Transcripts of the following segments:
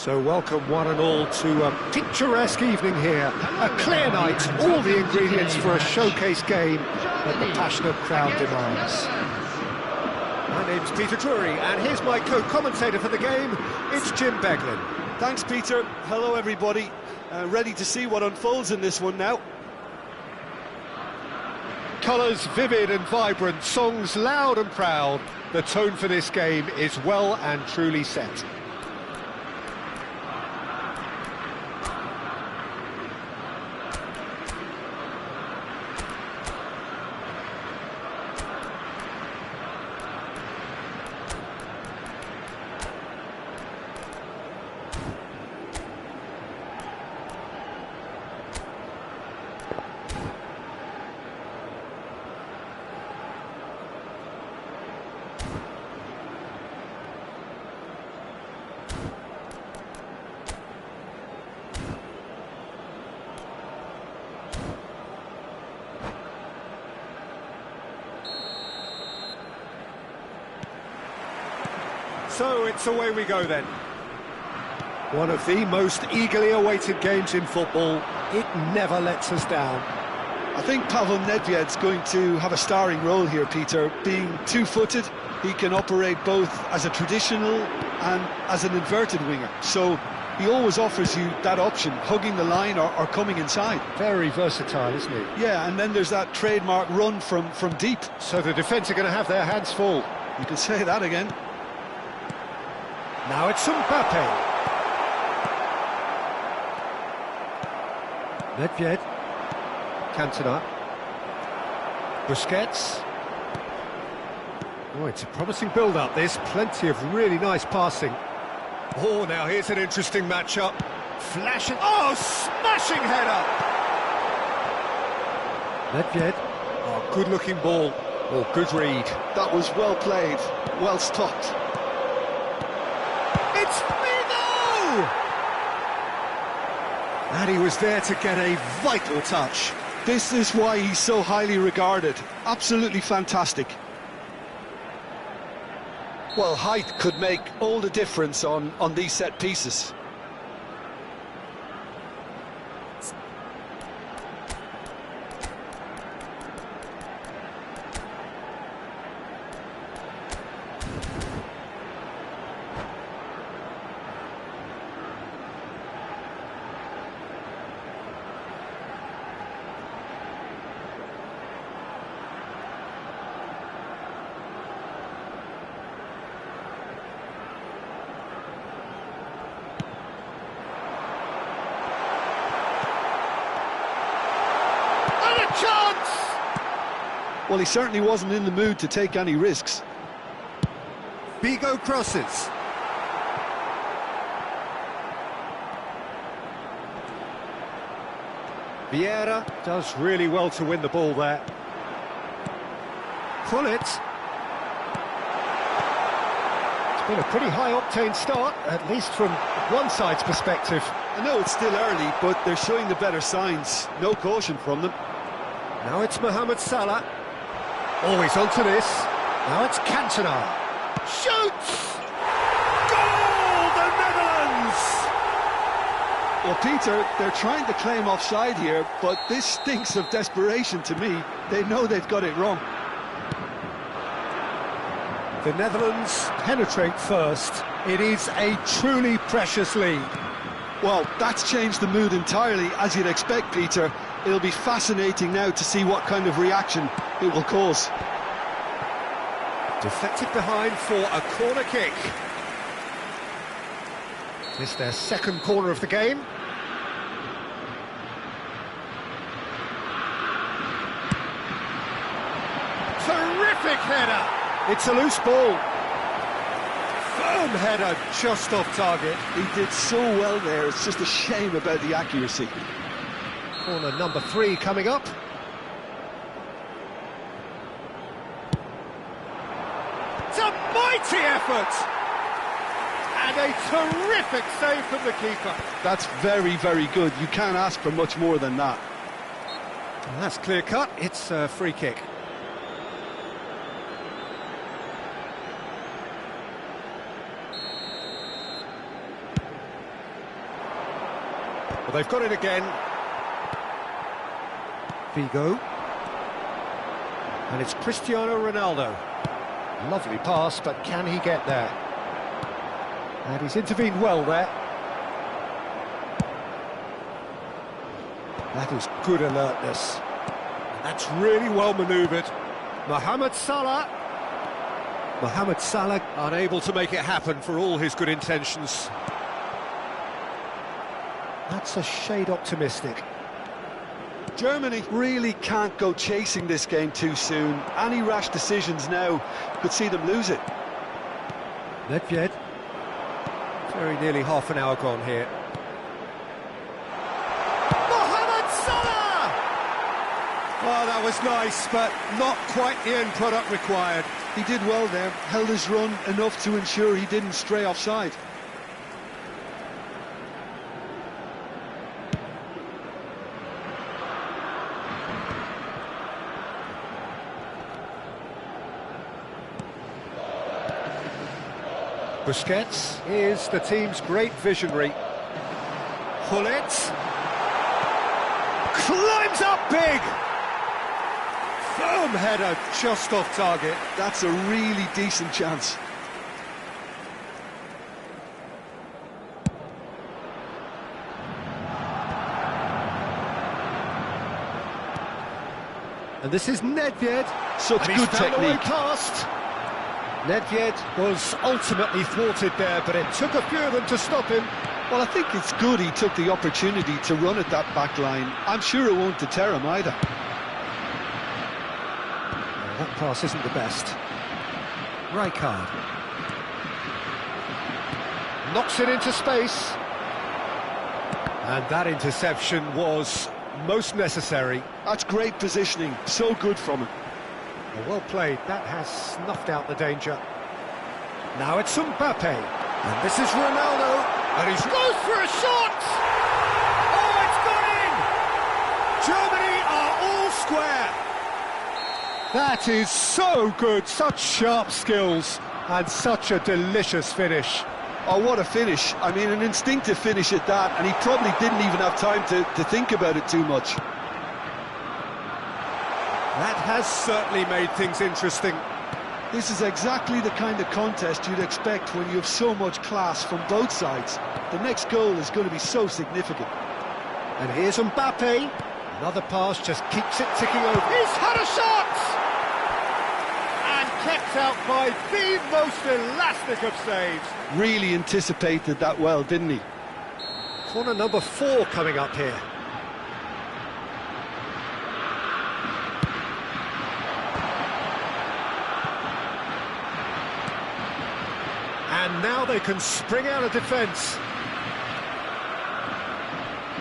So welcome one and all to a picturesque evening here. A clear night, all the ingredients for a showcase game that the passionate crowd demands. My name's Peter Drury, and here's my co-commentator for the game, it's Jim Beglin. Thanks, Peter. Hello, everybody. Ready to see what unfolds in this one now. Colours vivid and vibrant, songs loud and proud. The tone for this game is well and truly set. So it's away we go then. One of the most eagerly awaited games in football. It never lets us down. I think Pavel Nedved's going to have a starring role here, Peter. Being two-footed, he can operate both as a traditional and as an inverted winger. So he always offers you that option, hugging the line or coming inside. Very versatile, isn't he? Yeah, and then there's that trademark run from deep. So the defence are going to have their hands full. You can say that again. Now it's Mbappe. Nedved. Cantona. Busquets. Oh, it's a promising build-up, this. Plenty of really nice passing. Oh, now here's an interesting matchup. Flashing... Oh, smashing header! Nedved. Oh, good-looking ball. Oh, good read. That was well played, well stopped. It's Figo! And he was there to get a vital touch. This is why he's so highly regarded. Absolutely fantastic. Well, height could make all the difference on these set pieces. Chance! Well, he certainly wasn't in the mood to take any risks. Figo crosses. Vieira does really well to win the ball there. Gullit. It's been a pretty high-octane start, at least from one side's perspective. I know it's still early, but they're showing the better signs. No caution from them. Now it's Mohamed Salah. Oh, he's onto this. Now it's Cantona. Shoots! Goal, the Netherlands! Well, Peter, they're trying to claim offside here, but this stinks of desperation to me. They know they've got it wrong. The Netherlands penetrate first. It is a truly precious lead. Well, that's changed the mood entirely, as you'd expect, Peter. It'll be fascinating now to see what kind of reaction it will cause. Deflected behind for a corner kick. This is their second corner of the game. Terrific header! It's a loose ball. Firm header, just off target. He did so well there, it's just a shame about the accuracy. Corner number 3 coming up. It's a mighty effort! And a terrific save from the keeper. That's very, very good. You can't ask for much more than that. And that's clear cut. It's a free kick. Well, they've got it again. Vigo. And it's Cristiano Ronaldo. Lovely pass, but can he get there? And he's intervened well there. That is good alertness. And that's really well manoeuvred. Mohamed Salah. Mohamed Salah unable to make it happen for all his good intentions. That's a shade optimistic. Germany really can't go chasing this game too soon. Any rash decisions now could see them lose it. Nedved. Very nearly half an hour gone here. Mohamed Salah! Oh, that was nice, but not quite the end product required. He did well there, held his run enough to ensure he didn't stray offside. Busquets is the team's great visionary. Hullet climbs up big. Firm header just off target. That's a really decent chance. And this is Nedved. Such and good he's found a way technique. past. Nedved was ultimately thwarted there, but it took a few of them to stop him. Well, I think it's good he took the opportunity to run at that back line. I'm sure it won't deter him either. That pass isn't the best. Rijkaard. Knocks it into space. And that interception was most necessary. That's great positioning, so good from him. Well played, that has snuffed out the danger. Now it's Mbappe, and this is Ronaldo, and he goes for a shot! Oh, it's gone in! Germany are all square! That is so good, such sharp skills, and such a delicious finish. Oh, what a finish. I mean, an instinctive finish at that, and he probably didn't even have time to think about it too much. That has certainly made things interesting. This is exactly the kind of contest you'd expect when you have so much class from both sides. The next goal is going to be so significant. And here's Mbappe. Another pass just keeps it ticking over. He's had a shot! And kept out by the most elastic of saves. Really anticipated that well, didn't he? Corner number 4 coming up here. And now they can spring out of defence.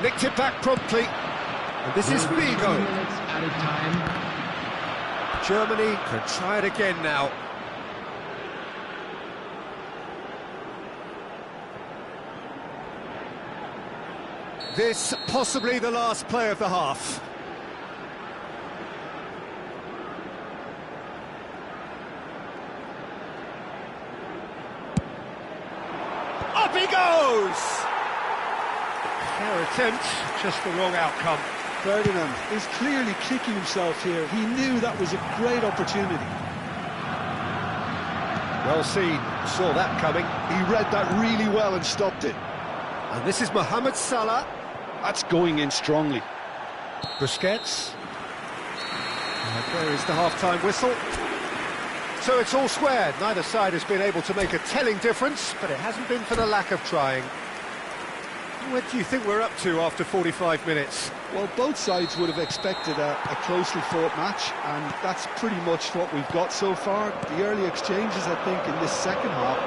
Nicked it back promptly. And this is Vigo. Germany can try it again now. This possibly the last play of the half. Up he goes! Fair attempt, just the wrong outcome. Ferdinand is clearly kicking himself here. He knew that was a great opportunity. Well seen, saw that coming. He read that really well and stopped it. And this is Mohamed Salah. That's going in strongly. Busquets. And there is the half-time whistle. So it's all squared. Neither side has been able to make a telling difference, but it hasn't been for the lack of trying. What do you think we're up to after 45 minutes? Well, both sides would have expected a closely fought match, and that's pretty much what we've got so far. The early exchanges, I think, in this second half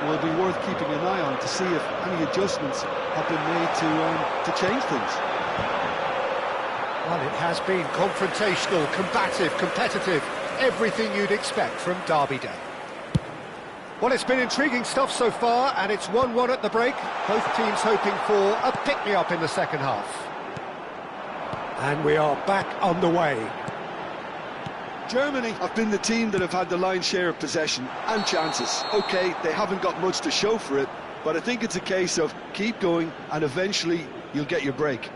will be worth keeping an eye on to see if any adjustments have been made to change things. Well, it has been confrontational, combative, competitive, everything you'd expect from Derby Day. Well, it's been intriguing stuff so far, and it's 1-1 at the break. Both teams hoping for a pick-me-up in the second half. And we are back on the way. Germany have been the team that have had the lion's share of possession and chances. OK, they haven't got much to show for it, but I think it's a case of keep going and eventually you'll get your break.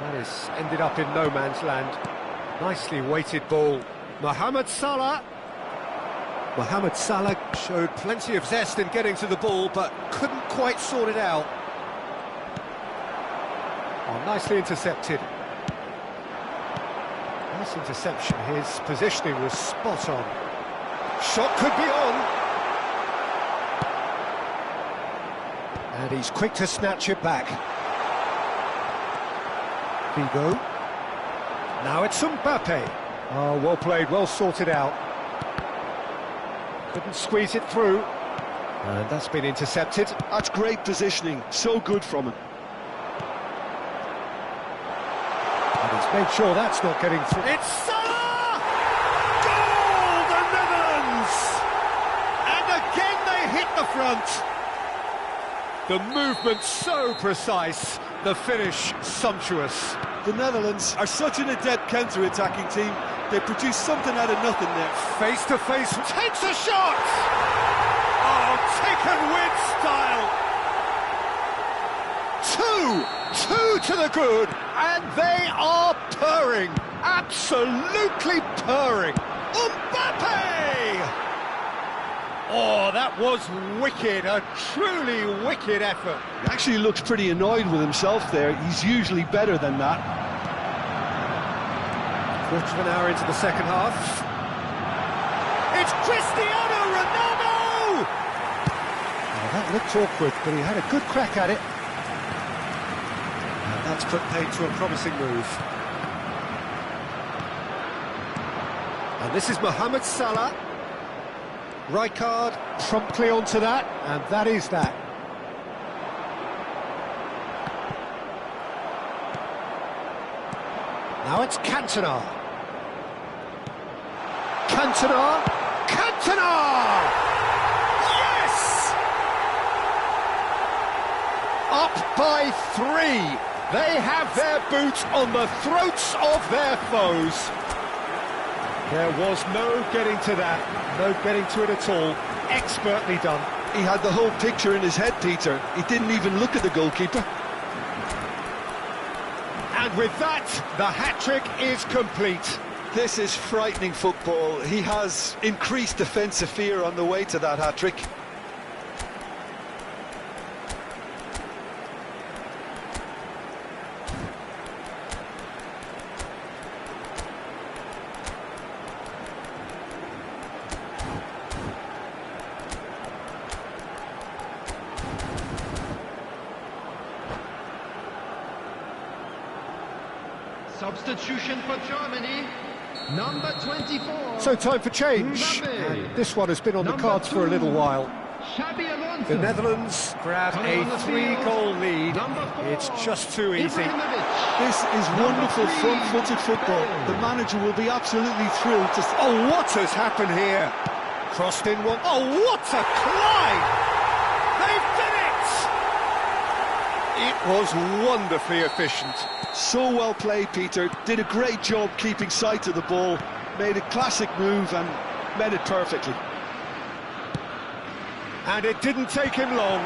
That is ended up in no man's land. Nicely weighted ball. Mohamed Salah. Mohamed Salah showed plenty of zest in getting to the ball, but couldn't quite sort it out. Oh, nicely intercepted. Nice interception. His positioning was spot on. Shot could be on. And he's quick to snatch it back. Figo. Now it's Mbappe. Oh, well played, well sorted out. Couldn't squeeze it through. And that's been intercepted. That's great positioning, so good from him. And he's made sure that's not getting through. It's Salah! Goal, the Netherlands! And again they hit the front. The movement so precise, the finish sumptuous. The Netherlands are such an adept counter-attacking team. They produce something out of nothing there. Face to face, takes a shot! Oh, taken with style! Two to the good, and they are purring, absolutely purring. Mbappe! Oh, that was wicked, a truly wicked effort. He actually looks pretty annoyed with himself there. He's usually better than that. Quarter of an hour into the second half. It's Cristiano Ronaldo! Oh, that looked awkward, but he had a good crack at it. And that's put paid to a promising move. And this is Mohamed Salah. Rijkaard promptly onto that, and that is that. Now it's Cantona. Cantona! Yes! Up by 3. They have their boot on the throats of their foes. There was no getting to that, no getting to it at all. Expertly done. He had the whole picture in his head, Peter. He didn't even look at the goalkeeper. And with that, the hat-trick is complete. This is frightening football. He has increased defensive fear on the way to that hat-trick. Substitution for Germany, number 24. So time for change. And this one has been on the cards for a little while. The Netherlands grab a 3-goal lead. It's just too easy. This is wonderful front-footed football. The manager will be absolutely thrilled to... Oh, what has happened here? Crossed in one. Oh, what a climb! They've done it! It was wonderfully efficient. So well played, Peter. Did a great job keeping sight of the ball. Made a classic move and met it perfectly. And it didn't take him long.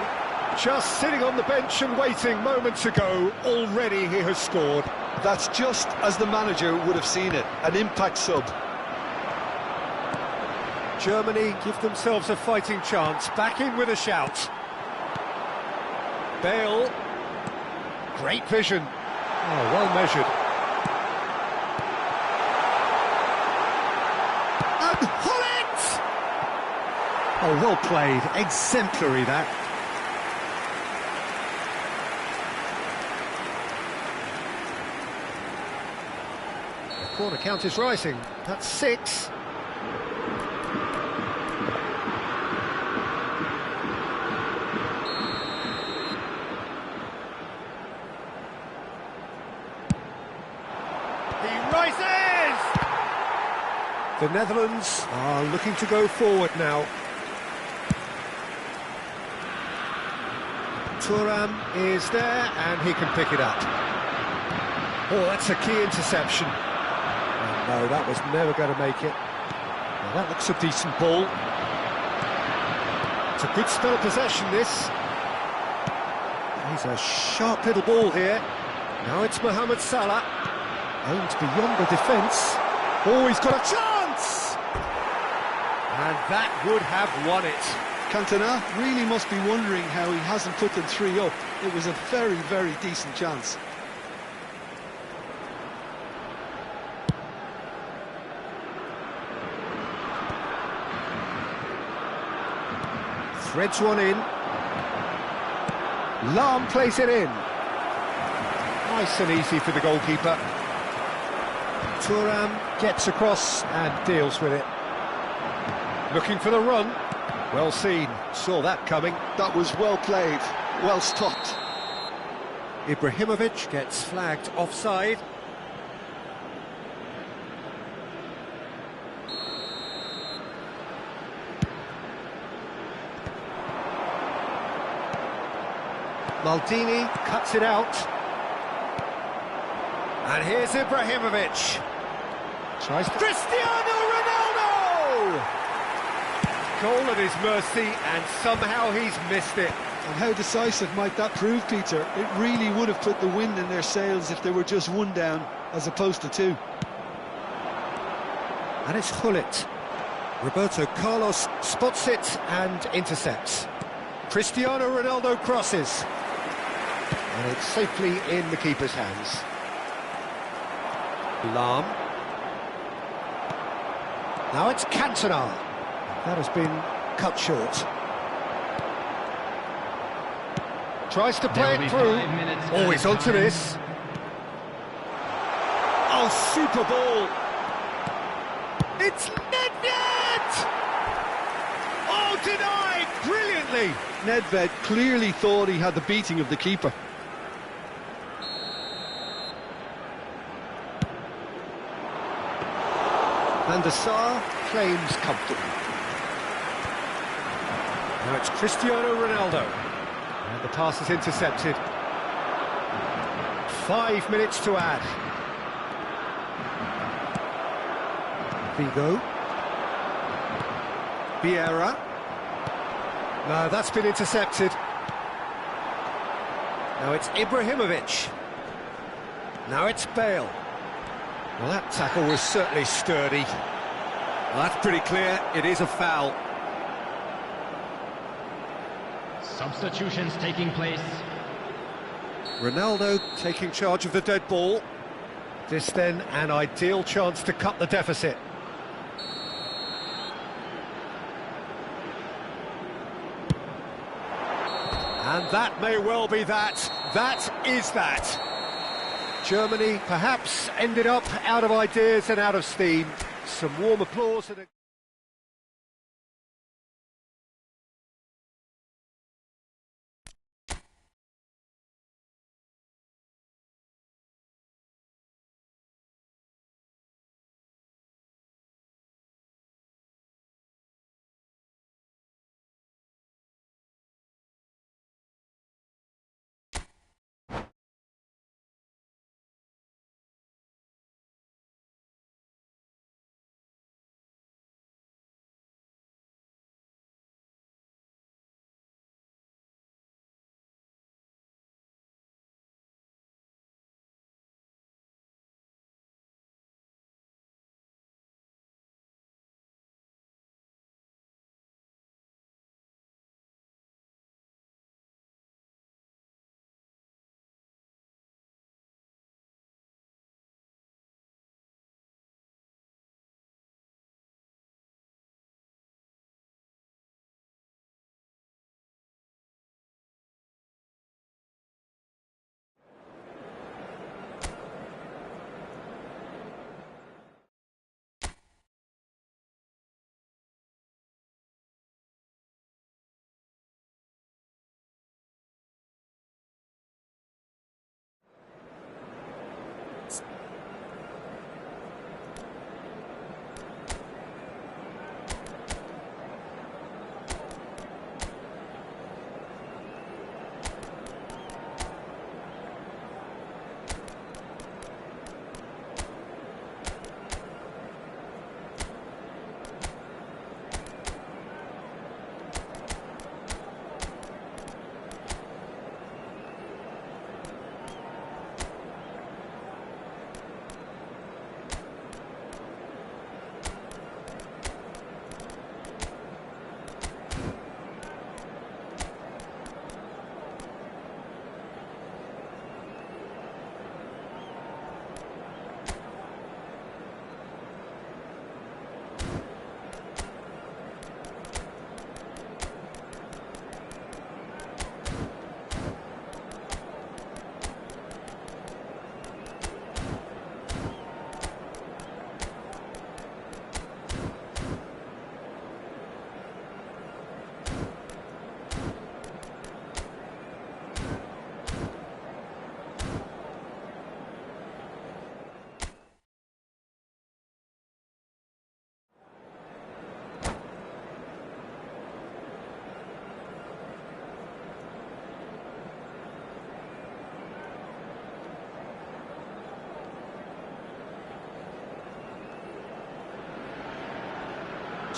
Just sitting on the bench and waiting moments ago, already he has scored. That's just as the manager would have seen it, an impact sub. Germany give themselves a fighting chance, back in with a shout. Bale, great vision. Oh, well measured. And Hullet! Oh, well played, exemplary that. The corner count is rising, that's 6. He rises! The Netherlands are looking to go forward now. Thuram is there, and he can pick it up. Oh, that's a key interception. Oh, no, that was never going to make it. Well, that looks a decent ball. It's a good spell of possession, this. He's a sharp little ball here. Now it's Mohamed Salah. Owned beyond the defence. Oh, he's got a chance! And that would have won it. Cantona really must be wondering how he hasn't put them 3 up. It was a very, very decent chance. Threads one in. Lahm plays it in. Nice and easy for the goalkeeper. Thuram gets across and deals with it. Looking for the run. Well seen, saw that coming. That was well played, well stopped. Ibrahimovic gets flagged offside. Maldini cuts it out. And here's Ibrahimovic. Tries Cristiano Ronaldo! Goal at his mercy, and somehow he's missed it. And how decisive might that prove, Peter? It really would have put the wind in their sails if they were just 1 down, as opposed to 2. And it's Gullit. Roberto Carlos spots it and intercepts. Cristiano Ronaldo crosses. And it's safely in the keeper's hands. Lahm. Now it's Cantona. That has been cut short. Tries to play it through. Oh, he's onto this. Oh, super ball. It's Nedved! Oh, denied brilliantly. Nedved clearly thought he had the beating of the keeper. Van der Sar claims comfortably. Now it's Cristiano Ronaldo. And the pass is intercepted. 5 minutes to add. Vigo. Vieira. No, that's been intercepted. Now it's Ibrahimovic. Now it's Bale. Well, that tackle was certainly sturdy. Well, that's pretty clear, it is a foul. Substitutions taking place. Ronaldo taking charge of the dead ball. This then an ideal chance to cut the deficit. And that may well be that. That is that. Germany perhaps ended up out of ideas and out of steam. Some warm applause and a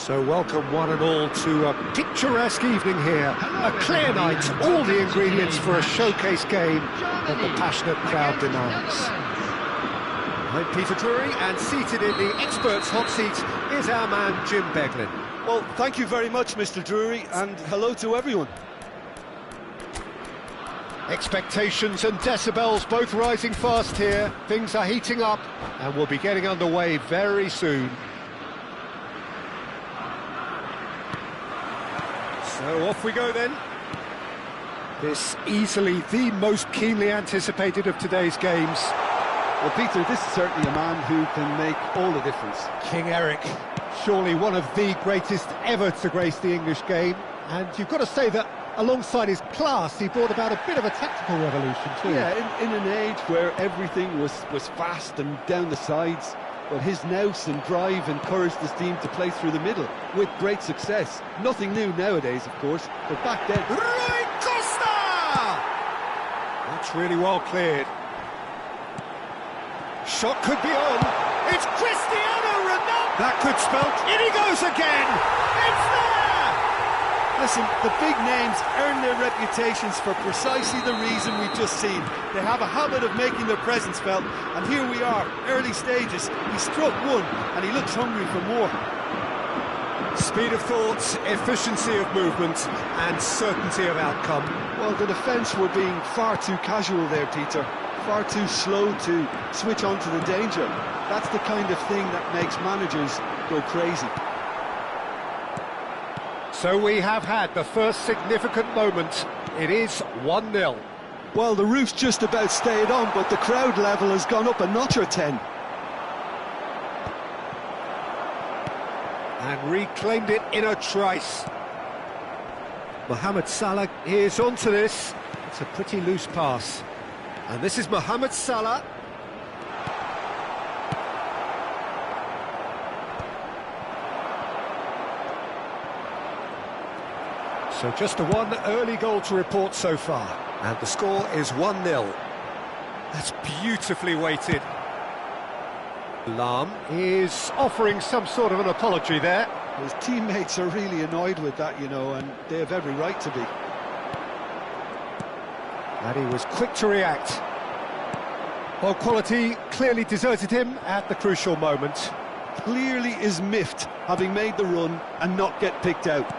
So welcome one and all to a picturesque evening here. A clear night, all the ingredients for a showcase game that the passionate crowd demands. I'm Peter Drury, and seated in the experts' hot seat is our man Jim Beglin. Well, thank you very much, Mr. Drury, and hello to everyone. Expectations and decibels both rising fast here. Things are heating up, and we'll be getting underway very soon. So off we go then. This easily the most keenly anticipated of today's games. Well, Peter, this is certainly a man who can make all the difference. King Eric, surely one of the greatest ever to grace the English game. And you've got to say that alongside his class, he brought about a bit of a tactical revolution too. Yeah, in an age where everything was fast and down the sides, but his nous and drive encouraged his team to play through the middle with great success. Nothing new nowadays, of course, but back then... Rui Costa! That's really well cleared. Shot could be on. It's Cristiano Ronaldo! That could spell... In he goes again! It's there! Listen, the big names earn their reputations for precisely the reason we've just seen. They have a habit of making their presence felt, and here we are, early stages. He struck one, and he looks hungry for more. Speed of thought, efficiency of movement, and certainty of outcome. Well, the defence were being far too casual there, Peter. Far too slow to switch on to the danger. That's the kind of thing that makes managers go crazy. So we have had the first significant moment. It is 1-0. Well, the roof's just about stayed on, but the crowd level has gone up a notch or 10. And reclaimed it in a trice. Mohamed Salah is onto this. It's a pretty loose pass. And this is Mohamed Salah. So just the one early goal to report so far. And the score is 1-0. That's beautifully weighted. Lam is offering some sort of an apology there. His teammates are really annoyed with that, you know, and they have every right to be. And he was quick to react. Well, quality clearly deserted him at the crucial moment. Clearly is miffed, having made the run and not get picked out.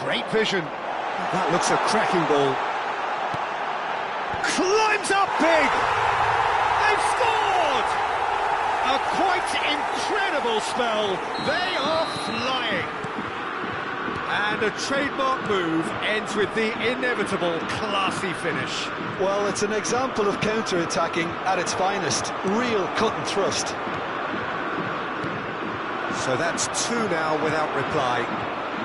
Great vision. That looks a cracking ball. Climbs up big! They've scored! A quite incredible spell. They are flying. And a trademark move ends with the inevitable classy finish. Well, it's an example of counter-attacking at its finest. Real cut and thrust. So that's 2 now without reply.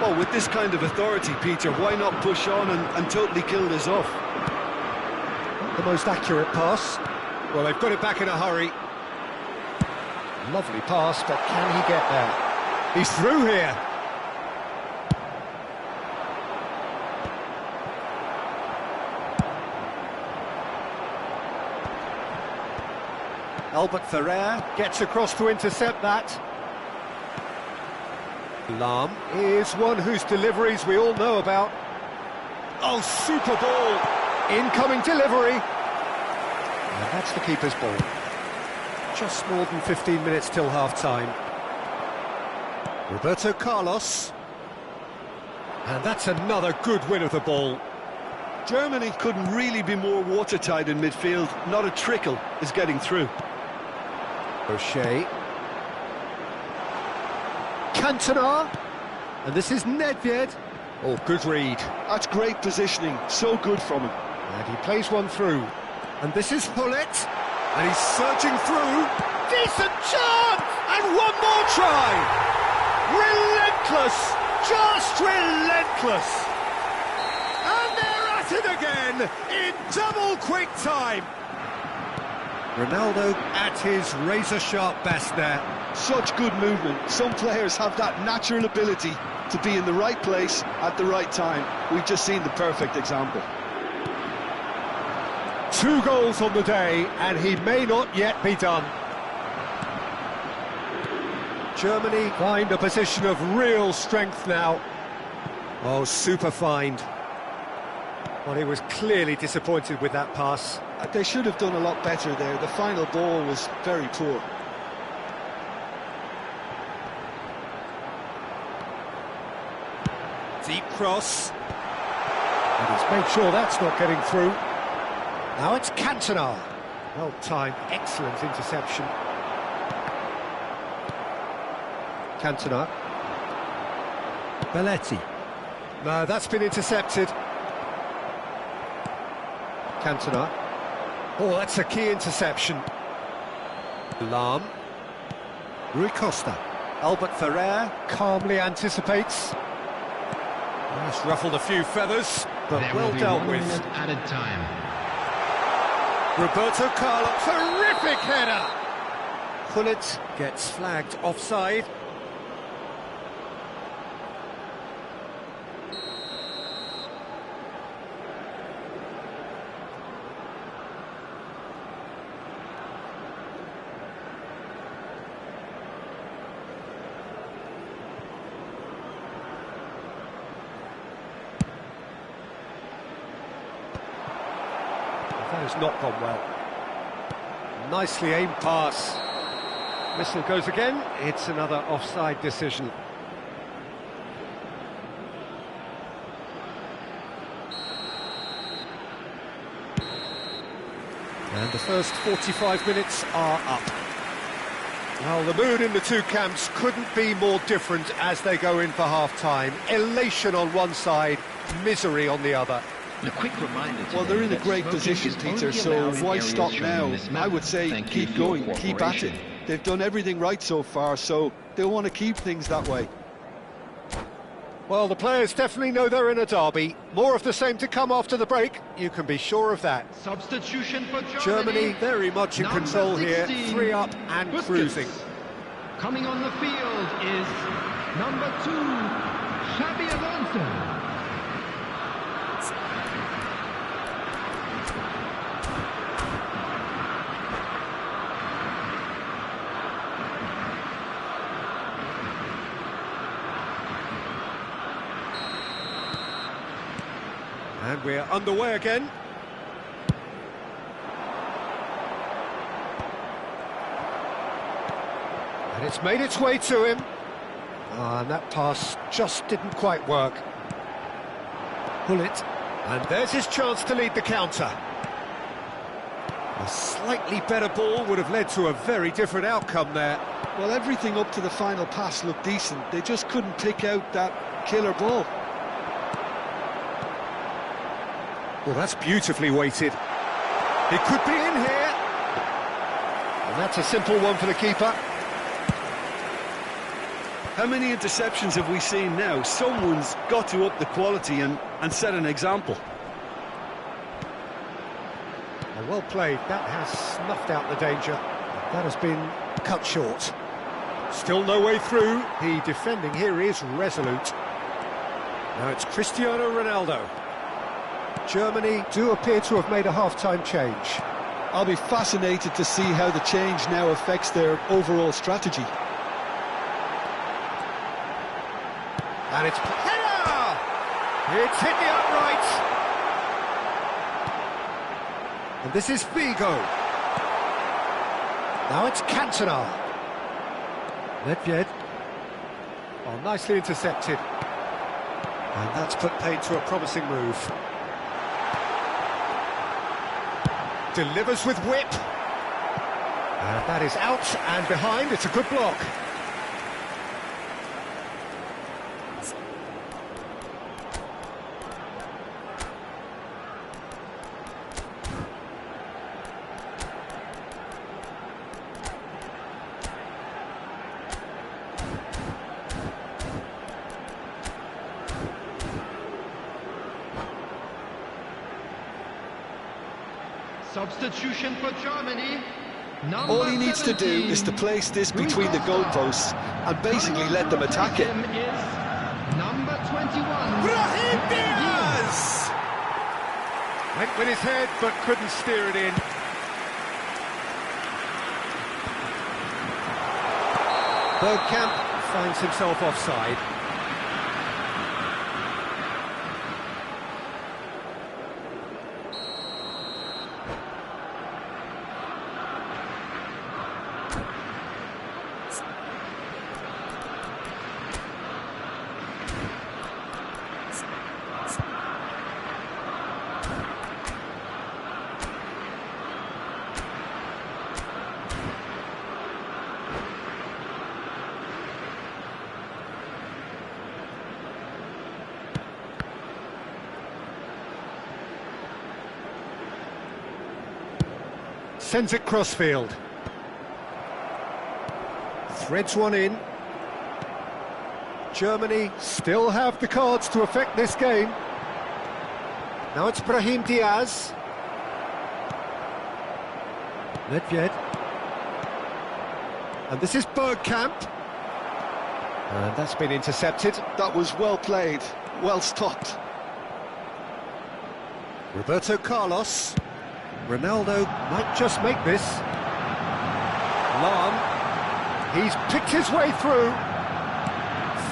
Well, with this kind of authority, Peter, why not push on and totally kill this off? Not the most accurate pass. Well, they've got it back in a hurry. Lovely pass, but can he get there? He's through here. Albert Ferrer gets across to intercept that. Lam is one whose deliveries we all know about. Oh, super ball! Incoming delivery! And that's the keeper's ball. Just more than 15 minutes till half-time. Roberto Carlos. And that's another good win of the ball. Germany couldn't really be more watertight in midfield. Not a trickle is getting through. O'Shea. Cantona, and this is Nedved. Oh, good read. That's great positioning, so good from him. And he plays one through. And this is Hullet, and he's surging through. Decent chance! And one more try! Relentless! Just relentless! And they're at it again, in double quick time! Ronaldo at his razor-sharp best there. Such good movement. Some players have that natural ability to be in the right place at the right time. We've just seen the perfect example. 2 goals on the day, and he may not yet be done. Germany find a position of real strength now. Oh, super find. Well, he was clearly disappointed with that pass. They should have done a lot better there. The final ball was very poor. Deep cross. And he's made sure that's not getting through. Now it's Cantona. Well timed, excellent interception. Cantona. Belletti. No, that's been intercepted. Cantona. Oh, that's a key interception. Lahm. Rui Costa. Albert Ferrer calmly anticipates. That's ruffled a few feathers, but There well will be dealt 1 with. minute added time. Roberto Carlos, terrific header! Gullit gets flagged offside. That has not gone well. Nicely aimed pass. Whistle goes again. It's another offside decision. And the first 45 minutes are up. Well, the mood in the two camps couldn't be more different as they go in for half-time. Elation on one side, misery on the other. A quick reminder. Well, they're in a great position, Peter, so why stop now? I would say keep going, keep at it. They've done everything right so far, so they'll want to keep things that way. Well, the players definitely know they're in a derby. More of the same to come after the break, you can be sure of that. Substitution for Germany very much in Number control here, 16, 3 up and Busquets. cruising. Coming on the field is number 2, Xabi Alonso. And we're underway again. And it's made its way to him. And that pass just didn't quite work. Gullit. And there's his chance to lead the counter. A slightly better ball would have led to a very different outcome there. Well, everything up to the final pass looked decent. They just couldn't pick out that killer ball. Well, that's beautifully weighted. It could be in here. And that's a simple one for the keeper. How many interceptions have we seen now? Someone's got to up the quality and set an example. Well played. That has snuffed out the danger. That has been cut short. Still no way through. The defending here is resolute. Now it's Cristiano Ronaldo. Germany do appear to have made a half-time change. I'll be fascinated to see how the change now affects their overall strategy. And it's header! It's hit the upright. And this is Figo. Now it's Cantona. Nedved. Oh, nicely intercepted. And that's put paid to a promising move. Delivers with whip. And that is out and behind. It's a good block. Substitution for Germany. All he needs to do is to place this between the goalposts and basically let them attack it. Number 21. Brahim Diaz! Went with his head but couldn't steer it in. Bergkamp finds himself offside. Sends it crossfield. Threads one in. Germany still have the cards to affect this game. Now it's Brahim Diaz. Nedved. And this is Bergkamp. And that's been intercepted. That was well played, well stopped. Roberto Carlos. Ronaldo might just make this. Lahm. He's picked his way through.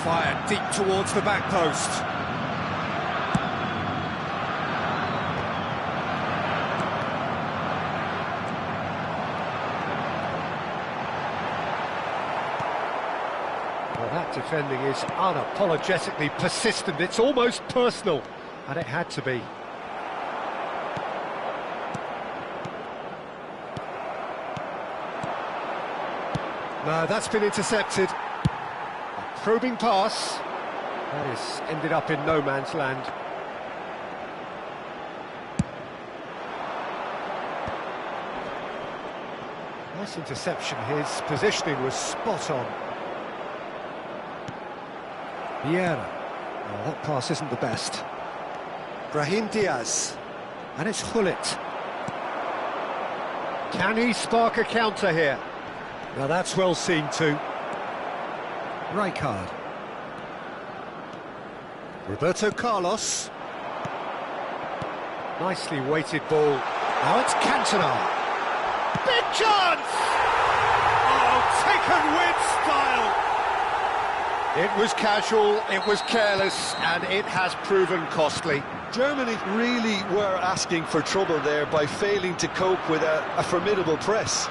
Fired deep towards the back post. Well, that defending is unapologetically persistent. It's almost personal, and it had to be. No, that's been intercepted. A probing pass. That is ended up in no man's land. Nice interception. His positioning was spot on. Vieira. Oh, that pass isn't the best. Brahim Diaz. And it's Hullet. Can he spark a counter here? Now that's well seen too. Rijkaard. Roberto Carlos. Nicely weighted ball. Now it's Cantona. Big chance! Oh, taken with style! It was casual, it was careless, and it has proven costly. Germany really were asking for trouble there by failing to cope with a formidable press.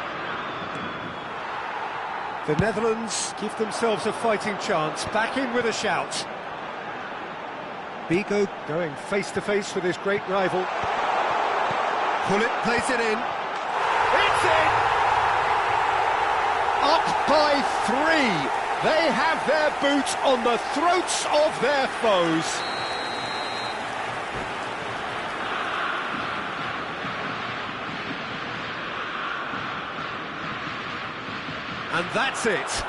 The Netherlands give themselves a fighting chance, back in with a shout. Bigo going face-to-face with his great rival. Hullet plays it in. It's in! Up by 3. They have their boot on the throats of their foes. And that's it.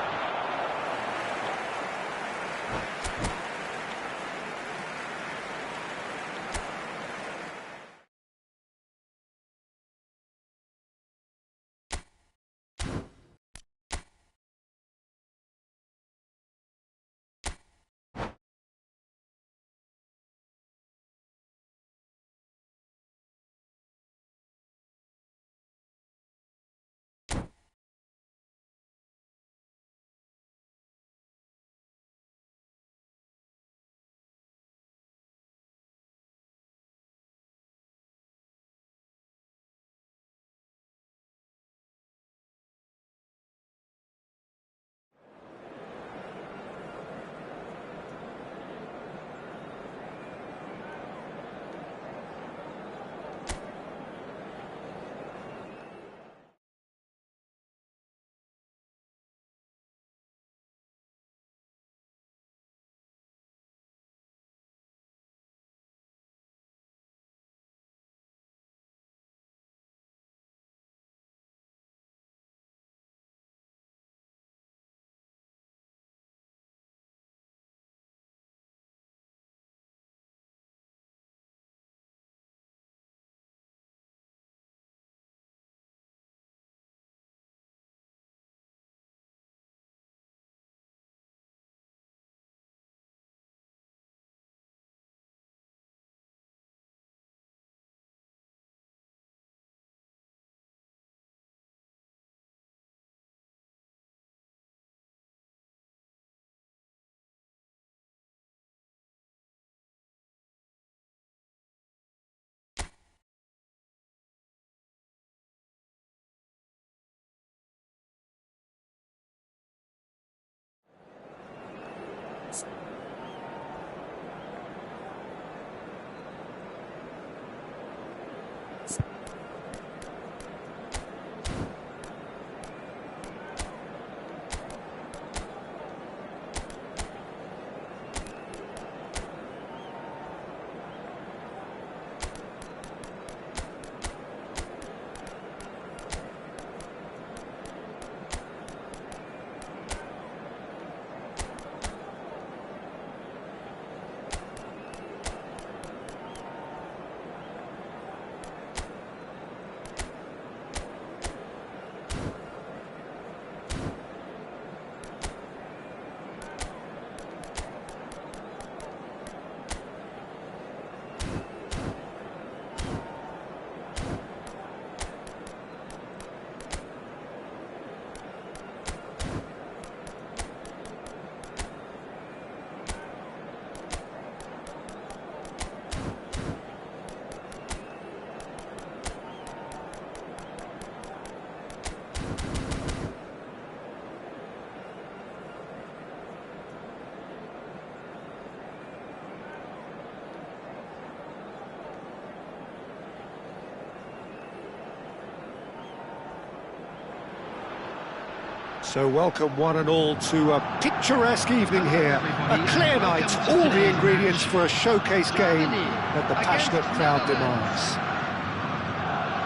So welcome one and all to a picturesque evening here. A clear night, all the ingredients for a showcase game that the passionate crowd demands.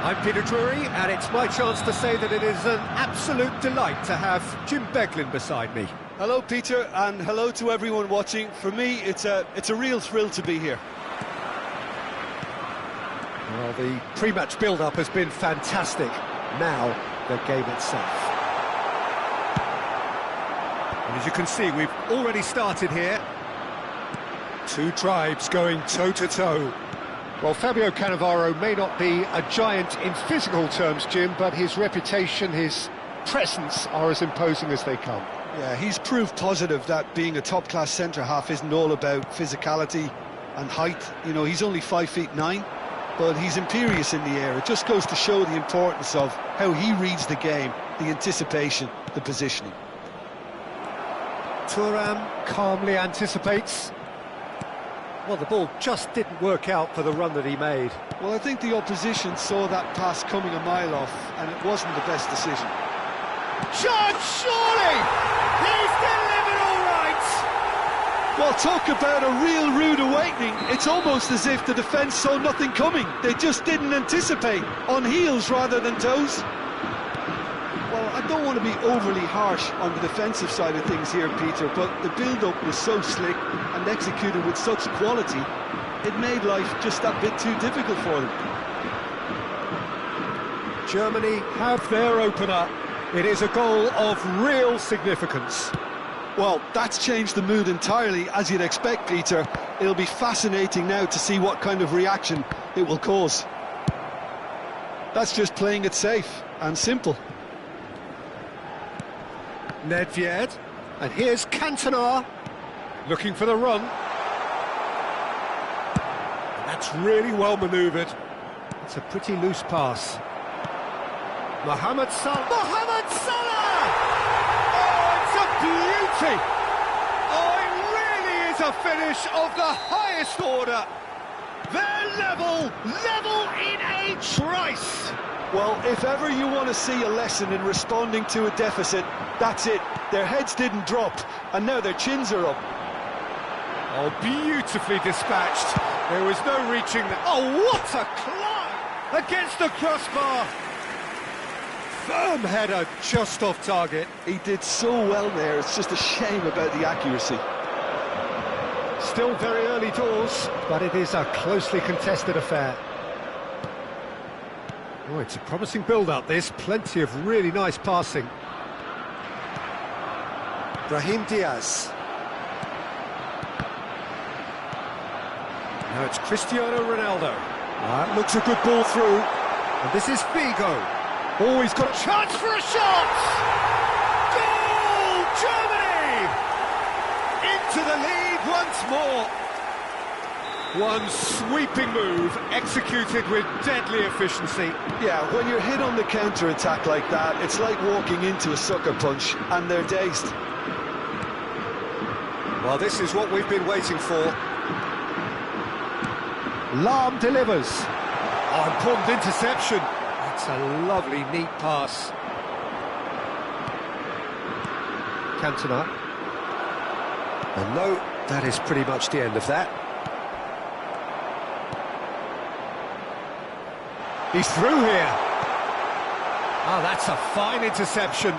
I'm Peter Drury, and it's my chance to say that it is an absolute delight to have Jim Beglin beside me. Hello, Peter, and hello to everyone watching. For me, it's a real thrill to be here. Well, the pre-match build-up has been fantastic. Now, the game itself. And as you can see, we've already started here. Two tribes going toe-to-toe. Well, Fabio Cannavaro may not be a giant in physical terms, Jim, but his reputation, his presence are as imposing as they come. Yeah, he's proved positive that being a top-class centre-half isn't all about physicality and height. You know, he's only 5'9", but he's imperious in the air. It just goes to show the importance of how he reads the game, the anticipation, the positioning. Thuram calmly anticipates. Well, the ball just didn't work out for the run that he made. Well, I think the opposition saw that pass coming a mile off, and it wasn't the best decision. Shot, surely! He's delivered all right! Well, talk about a real rude awakening. It's almost as if the defence saw nothing coming. They just didn't anticipate, on heels rather than toes. Well, I don't want to be overly harsh on the defensive side of things here, Peter, but the build-up was so slick and executed with such quality, it made life just that bit too difficult for them. Germany have their opener. It is a goal of real significance. Well, that's changed the mood entirely, as you'd expect, Peter. It'll be fascinating now to see what kind of reaction it will cause. That's just playing it safe and simple. Nedved, and here's Cantona, looking for the run. And that's really well manoeuvred. It's a pretty loose pass. Mohamed Salah! Mohamed Salah! Oh, it's a beauty! Oh, it really is a finish of the highest order. They're level in a trice. Well, if ever you want to see a lesson in responding to a deficit, that's it. Their heads didn't drop, and now their chins are up. Oh, beautifully dispatched. There was no reaching that. Oh, what a climb against the crossbar. Firm header just off target. He did so well there, it's just a shame about the accuracy. Still very early doors, but it is a closely contested affair. Oh, it's a promising build-up, this. Plenty of really nice passing. Brahim Diaz. Now it's Cristiano Ronaldo. That looks a good ball through. And this is Figo. Oh, he's got a chance for a shot! Goal! Germany! Into the lead once more. One sweeping move, executed with deadly efficiency. Yeah, when you're hit on the counter-attack like that, it's like walking into a sucker punch, and they're dazed. Well, this is what we've been waiting for. Lahm delivers. Oh, important interception. That's a lovely, neat pass. Cantona. And no, that is pretty much the end of that. He's through here. Ah, that's a fine interception.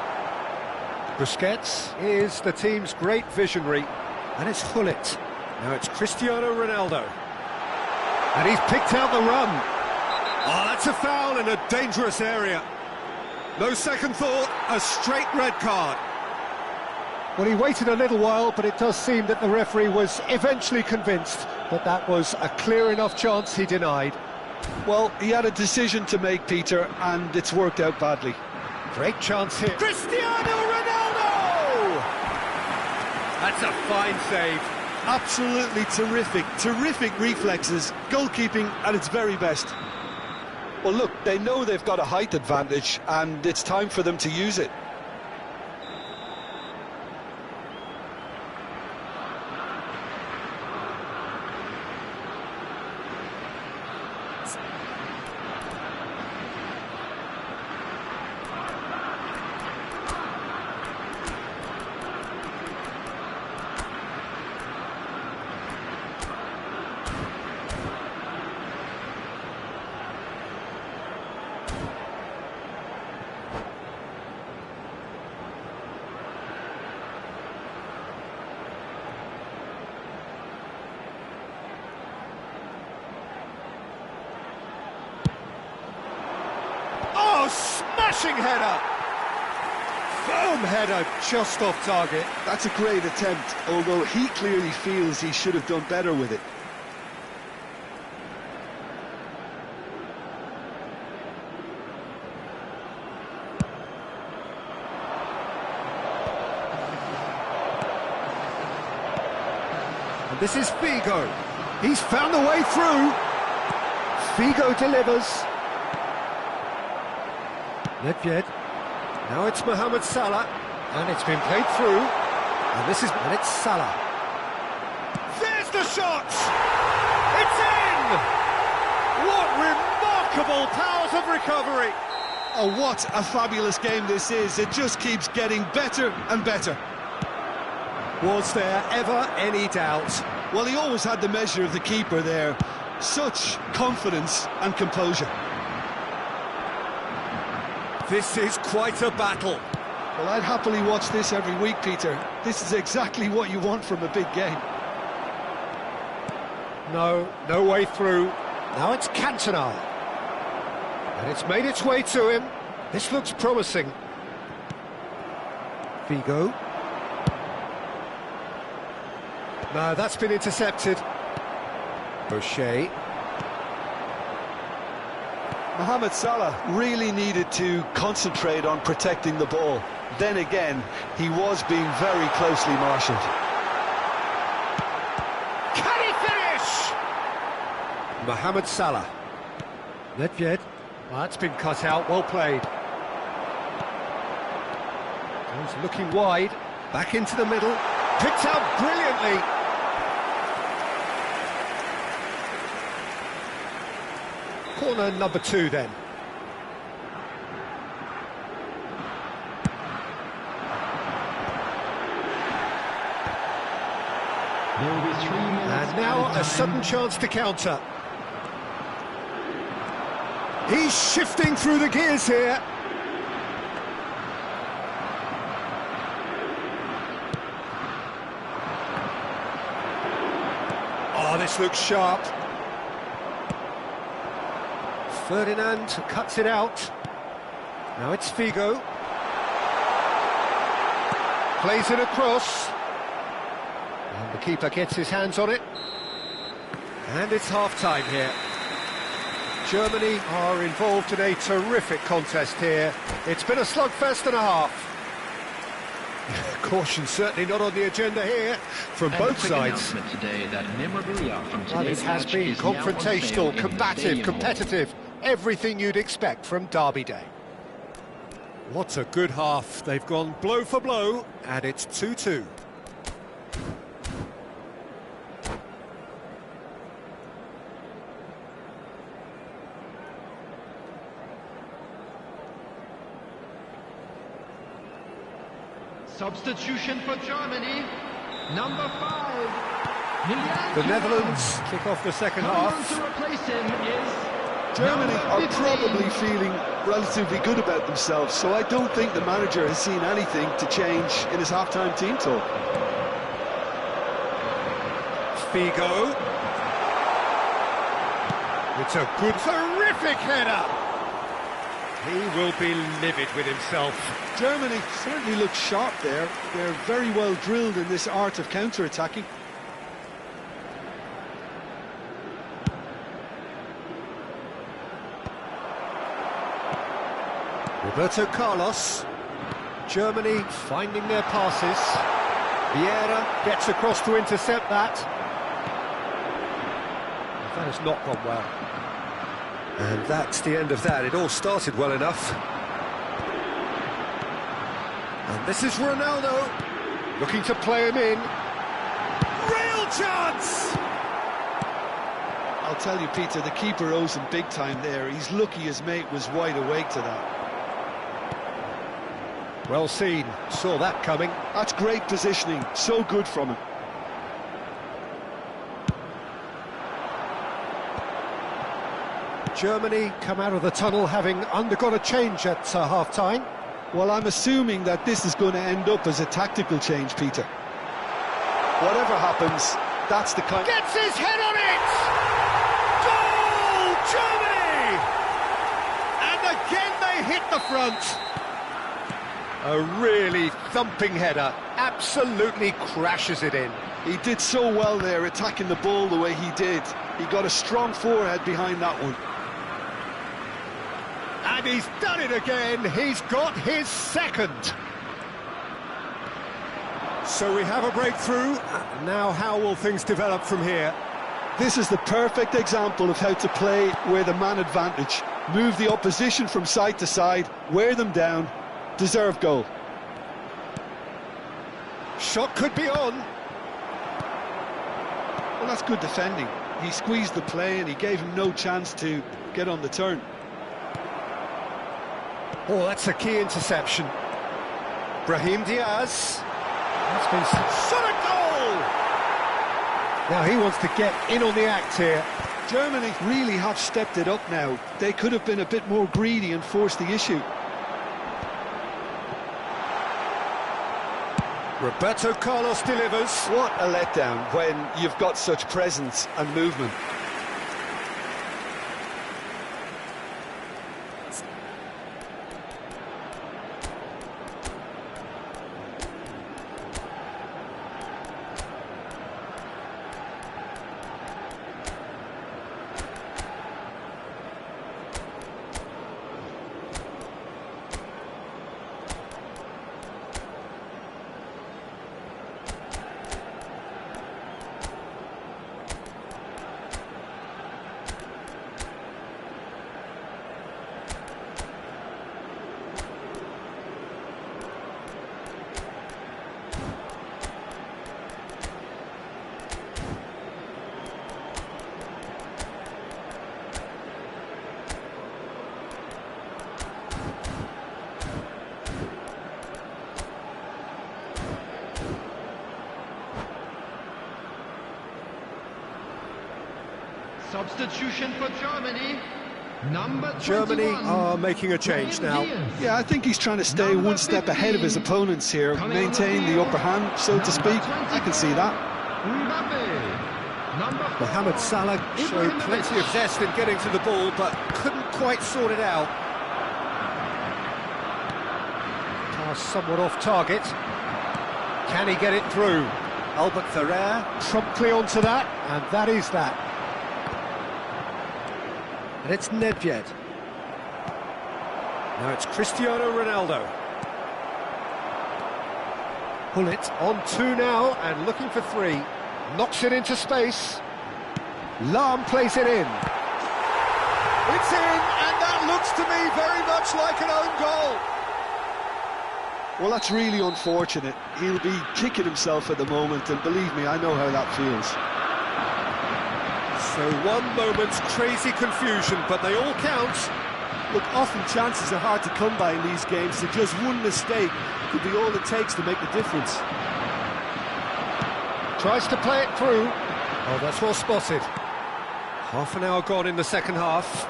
Busquets is the team's great visionary, and it's Hullet. Now it's Cristiano Ronaldo. And he's picked out the run. Oh, that's a foul in a dangerous area. No second thought, a straight red card. Well, he waited a little while, but it does seem that the referee was eventually convinced that that was a clear enough chance he denied. Well, he had a decision to make, Peter, and it's worked out badly. Great chance here. Cristiano Ronaldo! That's a fine save. Absolutely terrific reflexes, goalkeeping at its very best. Well, look, they know they've got a height advantage, and it's time for them to use it. Smashing header! Firm header, just off target. That's a great attempt, although he clearly feels he should have done better with it. And this is Figo. He's found the way through. Figo delivers. Nedved. Now it's Mohamed Salah, and it's been played through. And it's Salah. There's the shot! It's in! What remarkable powers of recovery! Oh, what a fabulous game this is. It just keeps getting better and better. Was there ever any doubt? Well, he always had the measure of the keeper there. Such confidence and composure. This is quite a battle. Well, I'd happily watch this every week, Peter. This is exactly what you want from a big game. No way through. Now it's Cantona. And it's made its way to him. This looks promising. Figo. No, that's been intercepted. Boucher. Mohamed Salah really needed to concentrate on protecting the ball. Then again, he was being very closely marshalled. Can he finish? Mohamed Salah. Nedved. Well, that's been cut out, well played. He's looking wide, back into the middle, picked out brilliantly. Corner number 2 then. There will be 3 minutes. And now a sudden chance to counter. He's shifting through the gears here. Oh, this looks sharp. Ferdinand cuts it out. Now it's Figo. Plays it across. And the keeper gets his hands on it. And it's half-time here. Germany are involved in a terrific contest here. It's been a slugfest and a half. Caution certainly not on the agenda here from both sides. Today that memorabilia from Well, it has been confrontational, combative, competitive. Everything you'd expect from Derby Day. What a good half. They've gone blow for blow, and it's 2-2. Substitution for Germany, number 5. The Netherlands kick off the second half. To replace him is Germany are number 15. probably feeling relatively good about themselves, so I don't think the manager has seen anything to change in his half-time team talk. Figo. It's a good, terrific header. He will be livid with himself. Germany certainly looks sharp there. They're very well drilled in this art of counter-attacking. Roberto Carlos. Germany finding their passes. Vieira gets across to intercept that. That has not gone well. And that's the end of that. It all started well enough. And this is Ronaldo, looking to play him in. Real chance! I'll tell you, Peter, the keeper owes him big time there. He's lucky his mate was wide awake to that. Well seen, saw that coming. That's great positioning, so good from him. Germany come out of the tunnel having undergone a change at half-time. Well, I'm assuming that this is going to end up as a tactical change, Peter. Whatever happens, that's the kind... Gets his head on it! Goal, Germany! And And again they hit the front. A really thumping header, absolutely crashes it in. He did so well there, attacking the ball the way he did. He got a strong forehead behind that one. And he's done it again, he's got his second. So we have a breakthrough. Now how will things develop from here? This is the perfect example of how to play with a man advantage. Move the opposition from side to side, wear them down, deserve goal. Shot could be on. Well, that's good defending. He squeezed the play and he gave him no chance to get on the turn. Oh, that's a key interception. Brahim Diaz. That's been solid goal! Now he wants to get in on the act here. Germany really have stepped it up now. They could have been a bit more greedy and forced the issue. Roberto Carlos delivers. What a letdown when you've got such presence and movement. Substitution for Germany. Number 21. Germany are making a change now. Yeah, I think he's trying to stay one step ahead of his opponents here, maintain the upper hand, so to speak. I can see that. Mohamed Salah showed plenty of zest in getting to the ball, but couldn't quite sort it out. Pass somewhat off target. Can he get it through? Albert Ferrer promptly onto that, and that is that. And it's Nedved. Now it's Cristiano Ronaldo. Hullet on two now and looking for three. Knocks it into space. Lahm plays it in. It's in, and that looks to me very much like an own goal. Well, that's really unfortunate. He'll be kicking himself at the moment, and believe me, I know how that feels. So one moment's crazy confusion, but they all count. Look, often chances are hard to come by in these games, so just one mistake could be all it takes to make the difference. Tries to play it through. Oh, that's well spotted. Half an hour gone in the second half.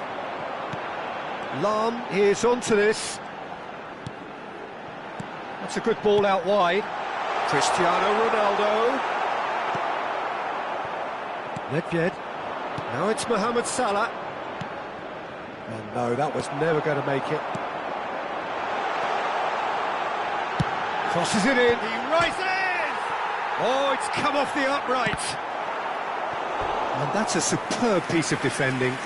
Lahm is onto this. That's a good ball out wide. Cristiano Ronaldo. Nedved. Now it's Mohamed Salah. And no, that was never going to make it. Crosses it in. He rises! Oh, it's come off the upright. And that's a superb piece of defending.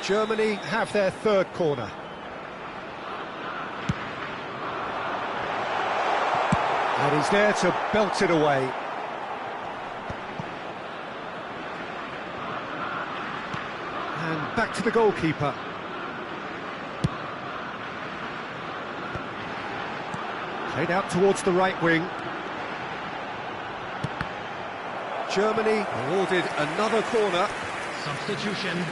Germany have their third corner. And he's there to belt it away. And back to the goalkeeper. Played out towards the right wing. Germany awarded another corner. Substitution.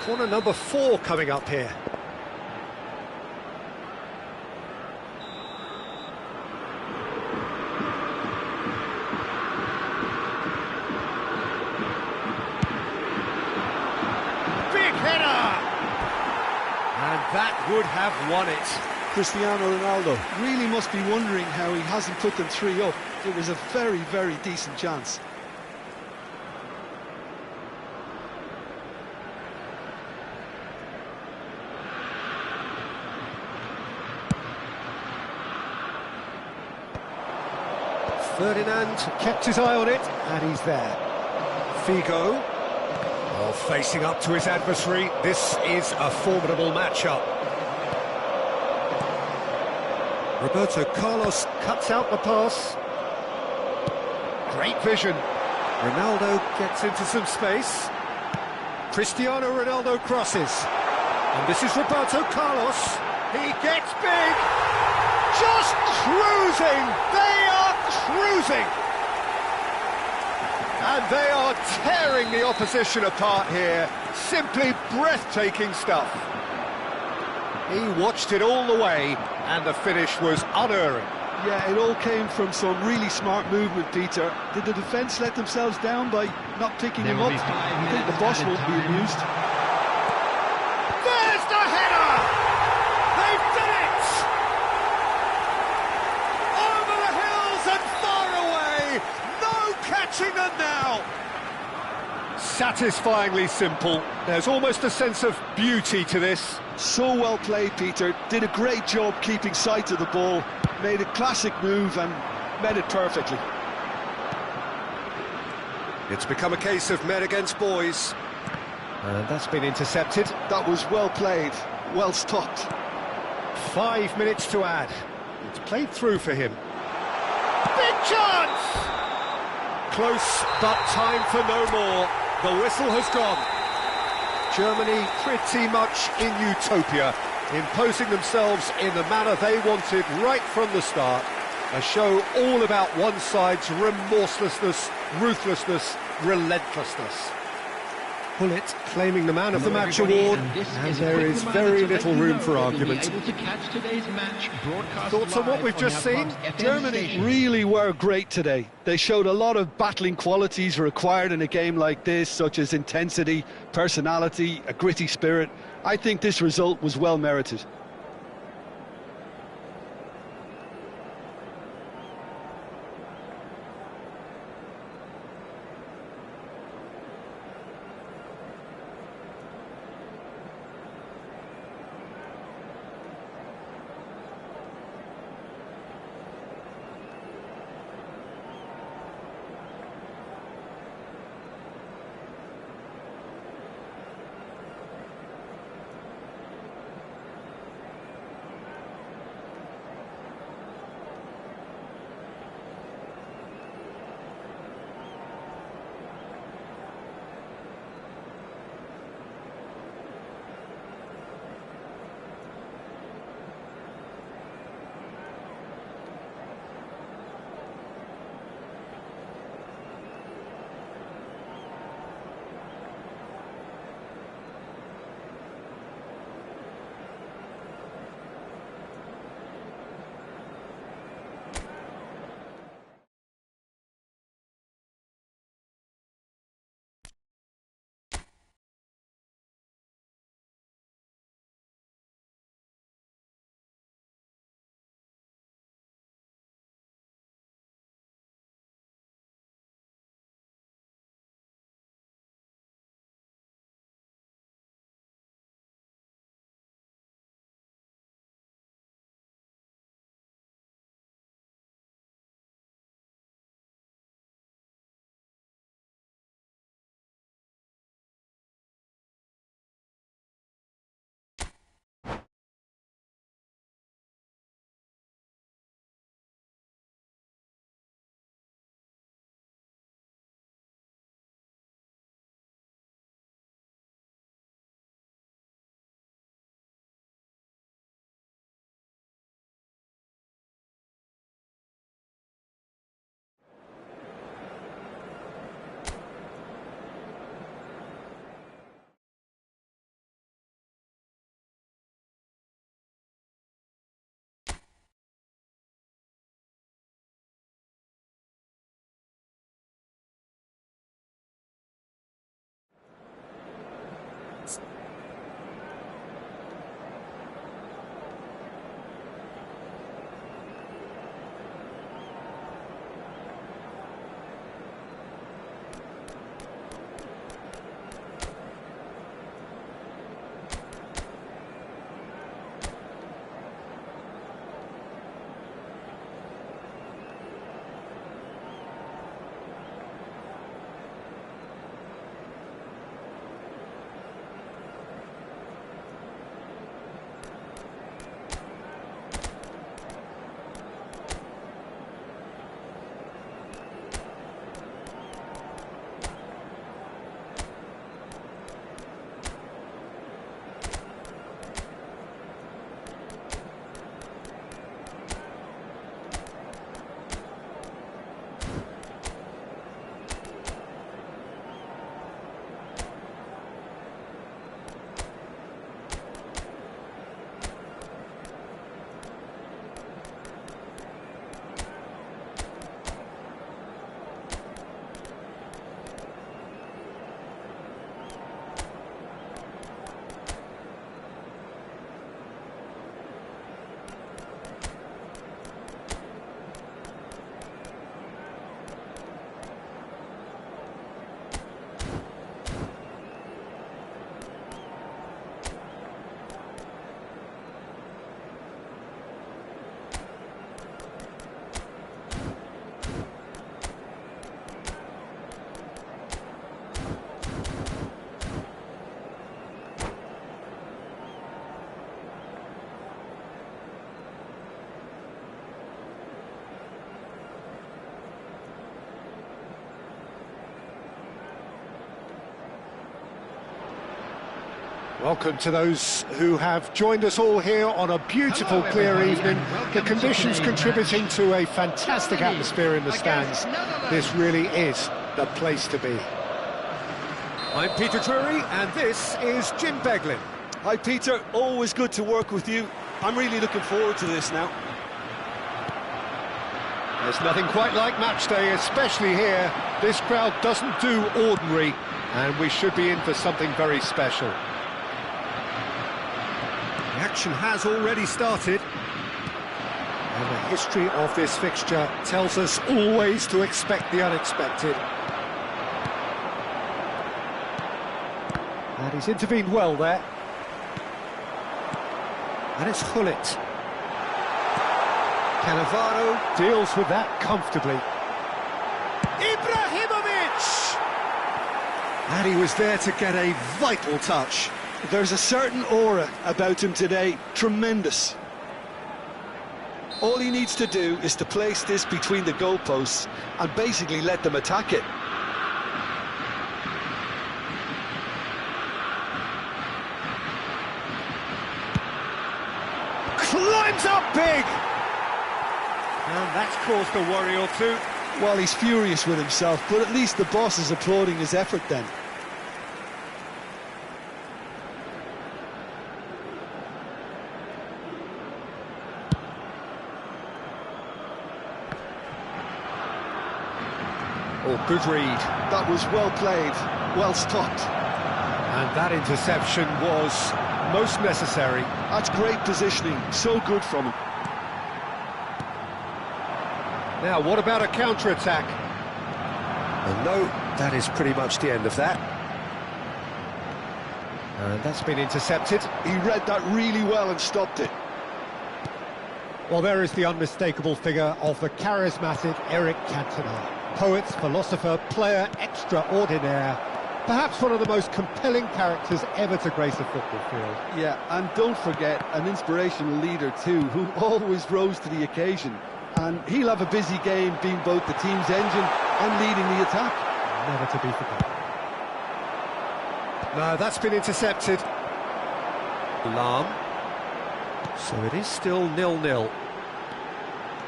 Corner number 4 coming up here. Big header! And that would have won it. Cristiano Ronaldo really must be wondering how he hasn't put them 3 up. It was a very, very decent chance. Ferdinand kept his eye on it, and he's there. Figo, well, facing up to his adversary. This is a formidable matchup. Roberto Carlos cuts out the pass. Great vision. Ronaldo gets into some space. Cristiano Ronaldo crosses. And this is Roberto Carlos. He gets big. Just cruising. They are cruising. And they are tearing the opposition apart here. Simply breathtaking stuff. He watched it all the way, and the finish was unerring. Yeah, it all came from some really smart movement, Peter. Did the defence let themselves down by not picking him up? I think the boss won't be amused. There's the header! They've done it! Over the hills and far away! No catching them now! Satisfyingly simple. There's almost a sense of beauty to this. So well played, Peter. Did a great job keeping sight of the ball. Made a classic move and met it perfectly. It's become a case of men against boys. And that's been intercepted. That was well played, well stopped. 5 minutes to add. It's played through for him. Big chance! Close, but time for no more. The whistle has gone. Germany pretty much in utopia, imposing themselves in the manner they wanted right from the start. A show all about one side's remorselessness, ruthlessness, relentlessness. Pullet claiming the Man of the Match award, and there is very little room for argument. Thoughts on what we've just seen? Germany really were great today. They showed a lot of battling qualities required in a game like this, such as intensity, personality, a gritty spirit. I think this result was well merited. Welcome to those who have joined us all here on a beautiful, clear evening. The conditions contributing to a fantastic atmosphere in the stands. This really is the place to be. I'm Peter Drury, and this is Jim Beglin. Hi Peter, always good to work with you. I'm really looking forward to this now. There's nothing quite like match day, especially here. This crowd doesn't do ordinary, and we should be in for something very special. The action has already started. And the history of this fixture tells us always to expect the unexpected. And he's intervened well there. And it's Hullet. Cannavaro deals with that comfortably. Ibrahimovic! And he was there to get a vital touch. There's a certain aura about him today, tremendous. All he needs to do is to place this between the goalposts and basically let them attack it. Climbs up big! And that's caused a worry or two. Well, he's furious with himself, but at least the boss is applauding his effort then. Oh, good read. That was well played, well stopped. And that interception was most necessary. That's great positioning, so good from him. Now, what about a counter-attack? Well, no, that is pretty much the end of that. And that's been intercepted. He read that really well and stopped it. Well, there is the unmistakable figure of the charismatic Eric Cantona. Poet, philosopher, player extraordinaire. Perhaps one of the most compelling characters ever to grace a football field. Yeah, and don't forget, an inspirational leader too, who always rose to the occasion. And he'll have a busy game being both the team's engine and leading the attack. Never to be forgotten. No, that's been intercepted. Lahm. So it is still 0-0.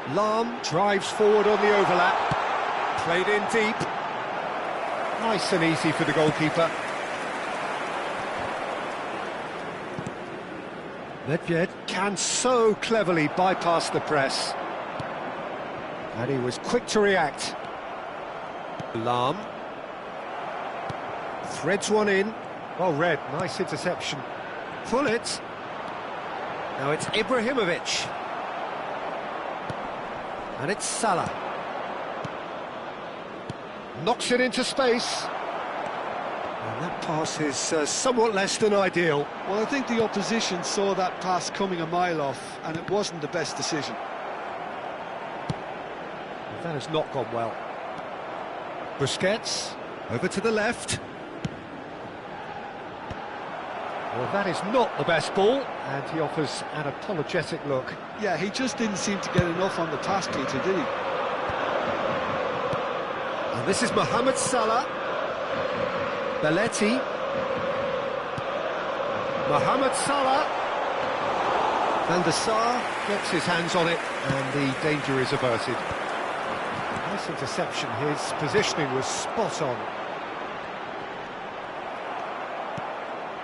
Lahm drives forward on the overlap. Played in deep. Nice and easy for the goalkeeper. Nedved can so cleverly bypass the press. And he was quick to react. Lahm. Threads one in. Well read, nice interception. Hullet. Now it's Ibrahimovic. And it's Salah. Knocks it into space. And that pass is somewhat less than ideal. Well, I think the opposition saw that pass coming a mile off, and it wasn't the best decision. That has not gone well. Busquets, over to the left. Well, that is not the best ball, and he offers an apologetic look. Yeah, he just didn't seem to get enough on the pass, Peter, did he? And this is Mohamed Salah. Belletti. Mohamed Salah. Van der Sar gets his hands on it, and the danger is averted. Nice interception. His positioning was spot on.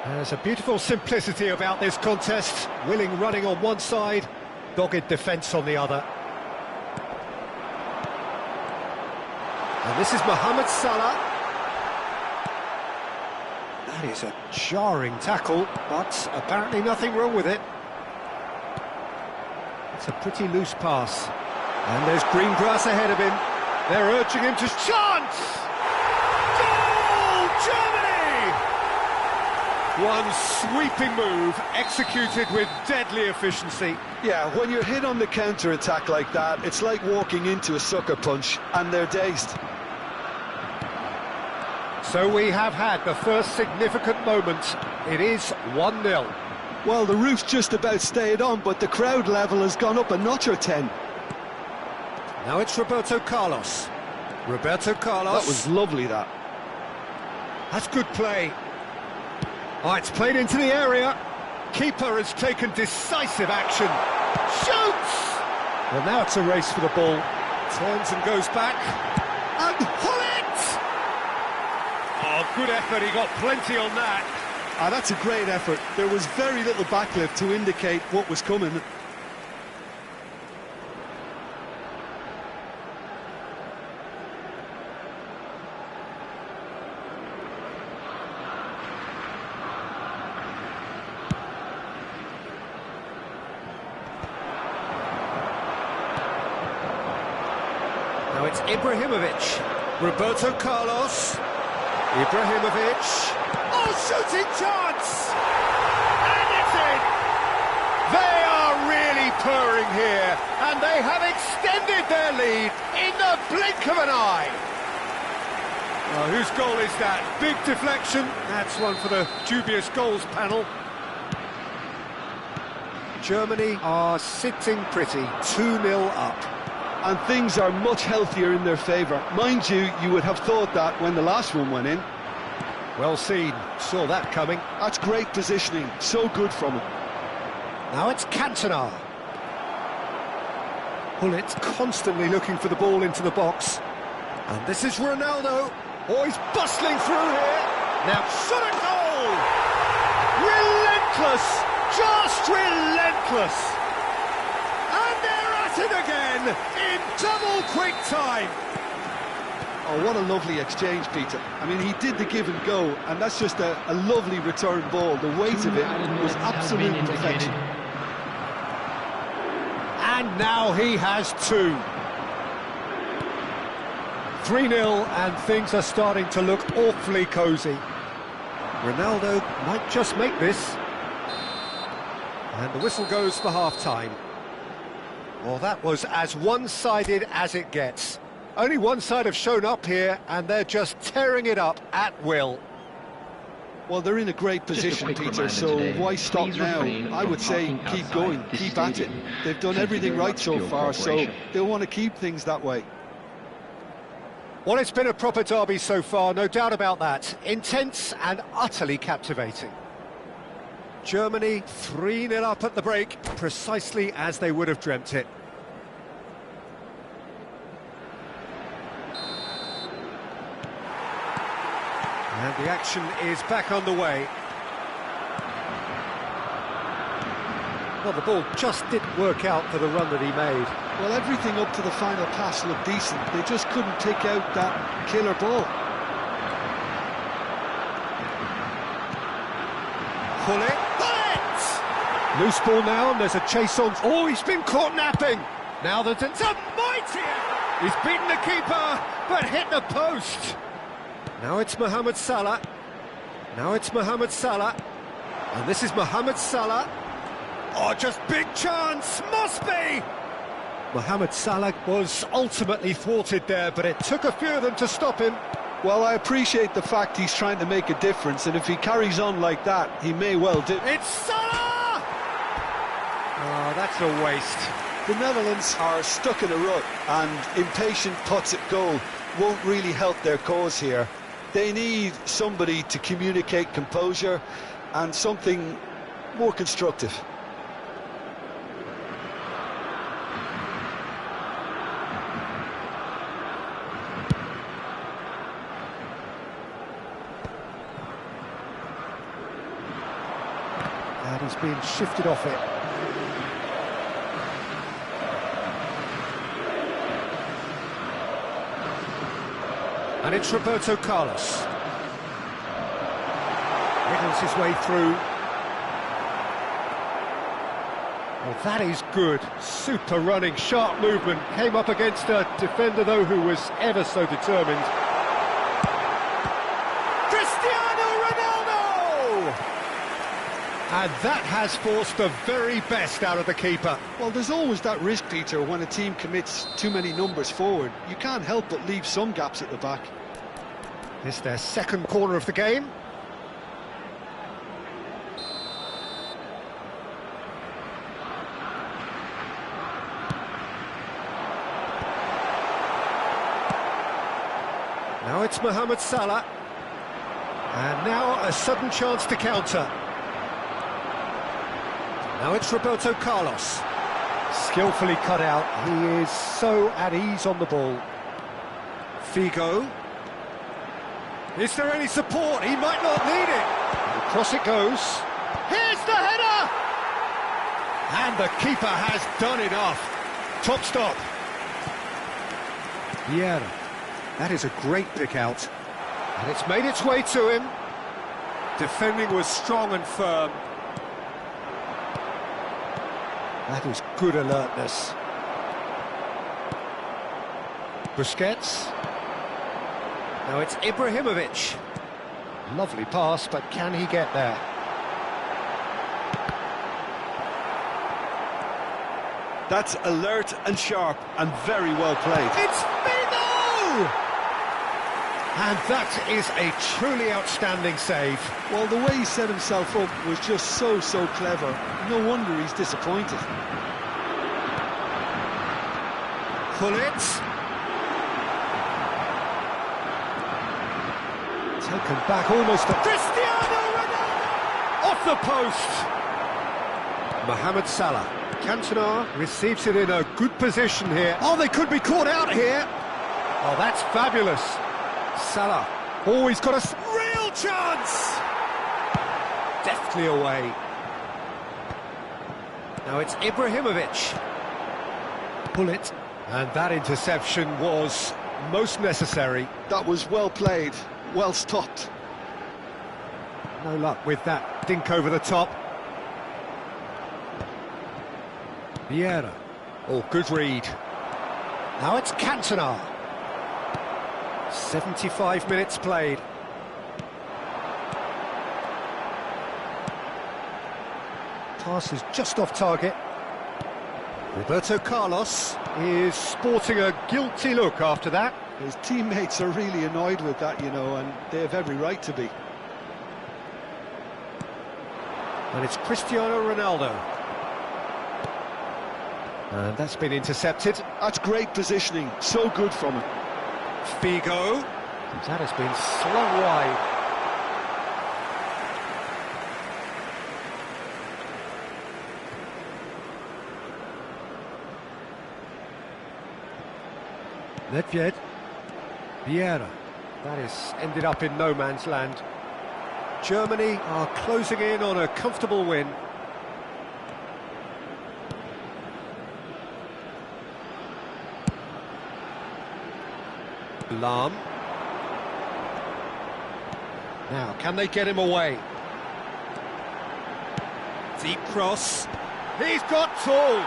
There's a beautiful simplicity about this contest. Willing running on one side, dogged defence on the other. And this is Mohamed Salah. That is a jarring tackle, but apparently nothing wrong with it. It's a pretty loose pass. And there's green grass ahead of him. They're urging him to... Chance! Goal! Germany! One sweeping move, executed with deadly efficiency. Yeah, when you're hit on the counter-attack like that, it's like walking into a sucker punch, and they're dazed. So we have had the first significant moment. It is 1-0. Well, the roof's just about stayed on, but the crowd level has gone up a notch or 10. Now it's Roberto Carlos. Roberto Carlos. That was lovely, that. That's good play. Oh, it's played into the area. Keeper has taken decisive action. Shoots! Well, now it's a race for the ball. Turns and goes back. And pull it! Oh, good effort. He got plenty on that. Ah, that's a great effort. There was very little backlift to indicate what was coming. Now it's Ibrahimovic, Roberto Carlos, Ibrahimovic, oh, shooting chance! And it's in! They are really purring here, and they have extended their lead in the blink of an eye. Well, whose goal is that? Big deflection. That's one for the dubious goals panel. Germany are sitting pretty, 2-0 up. And things are much healthier in their favour. Mind you, you would have thought that when the last one went in. Well seen, saw that coming. That's great positioning, so good from him. Now it's Cantona. Hullet constantly looking for the ball into the box. And this is Ronaldo. Oh, he's bustling through here. Now, shot a goal! Relentless, just relentless. And they're at it again, in double quick time. Oh, what a lovely exchange, Peter. I mean, he did the give and go, and that's just a lovely return ball. The weight of it was absolute perfection. And now he has two. 3-0, and things are starting to look awfully cosy. Ronaldo might just make this. And the whistle goes for half-time. Well, that was as one-sided as it gets. Only one side have shown up here, and they're just tearing it up at will. Well, they're in a great position, Peter, so why stop now? I would say keep going, keep at it. They've done everything right so far, so they'll want to keep things that way. Well, it's been a proper derby so far, no doubt about that. Intense and utterly captivating. Germany 3-0 up at the break, precisely as they would have dreamt it. And the action is back on the way. Well, the ball just didn't work out for the run that he made. Well, everything up to the final pass looked decent. They just couldn't take out that killer ball. Pull it! Loose ball now, and there's a chase on. Oh, he's been caught napping. Now there's a mighty. He's beaten the keeper, but hit the post. Now it's Mohamed Salah. Now it's Mohamed Salah. And this is Mohamed Salah. Oh, just big chance. Must be. Mohamed Salah was ultimately thwarted there, but it took a few of them to stop him. Well, I appreciate the fact he's trying to make a difference, and if he carries on like that, he may well do. It's Salah! Oh, that's a waste. The Netherlands are stuck in a rut, and impatient putts at goal won't really help their cause here. They need somebody to communicate composure and something more constructive. And he's being shifted off it. And it's Roberto Carlos. Wriggles his way through. Well, that is good. Super running, sharp movement. Came up against a defender, though, who was ever so determined. Cristiano Ronaldo! And that has forced the very best out of the keeper. Well, there's always that risk, Peter, when a team commits too many numbers forward. You can't help but leave some gaps at the back. It's their second corner of the game. Now it's Mohamed Salah. And now a sudden chance to counter. Now it's Roberto Carlos. Skillfully cut out. He is so at ease on the ball. Figo. Is there any support? He might not need it. Across it goes. Here's the header! And the keeper has done enough. Top stop. Vieira. That is a great pick out. And it's made its way to him. Defending was strong and firm. That was good alertness. Busquets. Now it's Ibrahimovic. Lovely pass, but can he get there? That's alert and sharp and very well played. It's Figo! And that is a truly outstanding save. Well, the way he set himself up was just so clever. No wonder he's disappointed. Pullet. Taken back almost to Cristiano Ronaldo! Off the post! Mohamed Salah. Cantona receives it in a good position here. Oh, they could be caught out here. Oh, that's fabulous. Salah. Oh, he's got a real chance! Deftly away. Now it's Ibrahimovic. Pull it. And that interception was most necessary. That was well played, well stopped. No luck with that dink over the top. Vieira. Oh, good read. Now it's Cantona. 75 minutes played. Pass is just off target. Roberto Carlos is sporting a guilty look after that. His teammates are really annoyed with that, you know, and they have every right to be. And it's Cristiano Ronaldo. And that's been intercepted. That's great positioning, so good from him. Figo. That has been slung wide. Nedved. Vieira. That has ended up in no man's land. Germany are closing in on a comfortable win. Lahm. Now, can they get him away? Deep cross. He's got tall.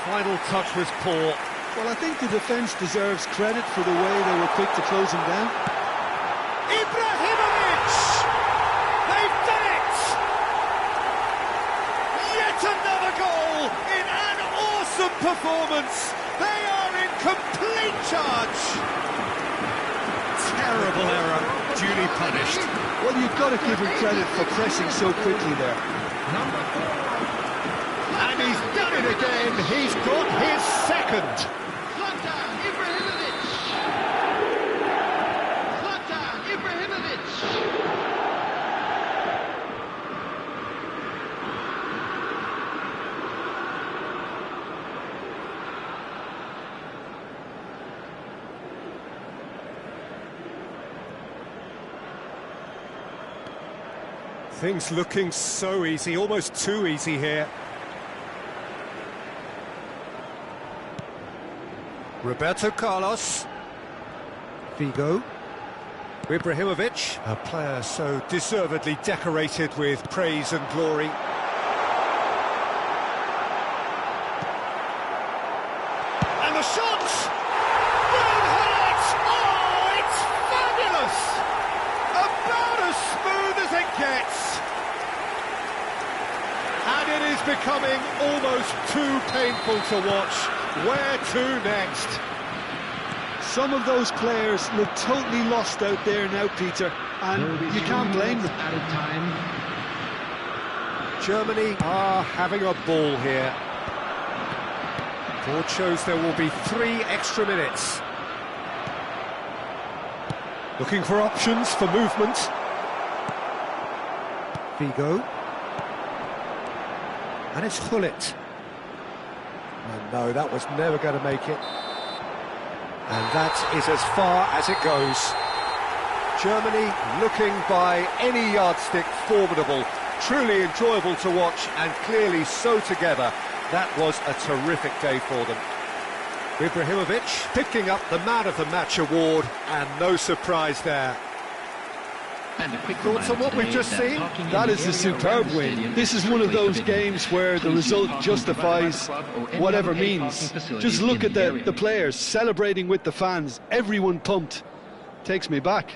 Final touch was poor. Well, I think the defence deserves credit for the way they were quick to close him down. Ibrahimovic! They've done it! Yet another goal in an awesome performance. They are in complete charge. Terrible error, duly punished. Well, you've got to give him credit for pressing so quickly there. Number 4. And he's done it again. He's got his second. Zlatan Ibrahimovic. Zlatan Ibrahimovic. Things looking so easy, almost too easy here. Roberto Carlos. Figo. Ibrahimovic, a player so deservedly decorated with praise and glory. And the shot! Oh, it's fabulous! About as smooth as it gets. And it is becoming almost too painful to watch. Where to next? Some of those players look totally lost out there now, Peter, and you can't blame them. Out of time. Germany are having a ball here. Board shows there will be 3 extra minutes. Looking for options for movement. Vigo. And it's Hullet. And no, that was never going to make it. And that is as far as it goes. Germany looking by any yardstick formidable. Truly enjoyable to watch and clearly so together. That was a terrific day for them. Ibrahimovic picking up the Man of the Match award, and no surprise there. And a quick Thoughts on what we've just seen? That is a superb win. This is one of those games where the result justifies whatever means. Just look at the players celebrating with the fans. Everyone pumped. Takes me back.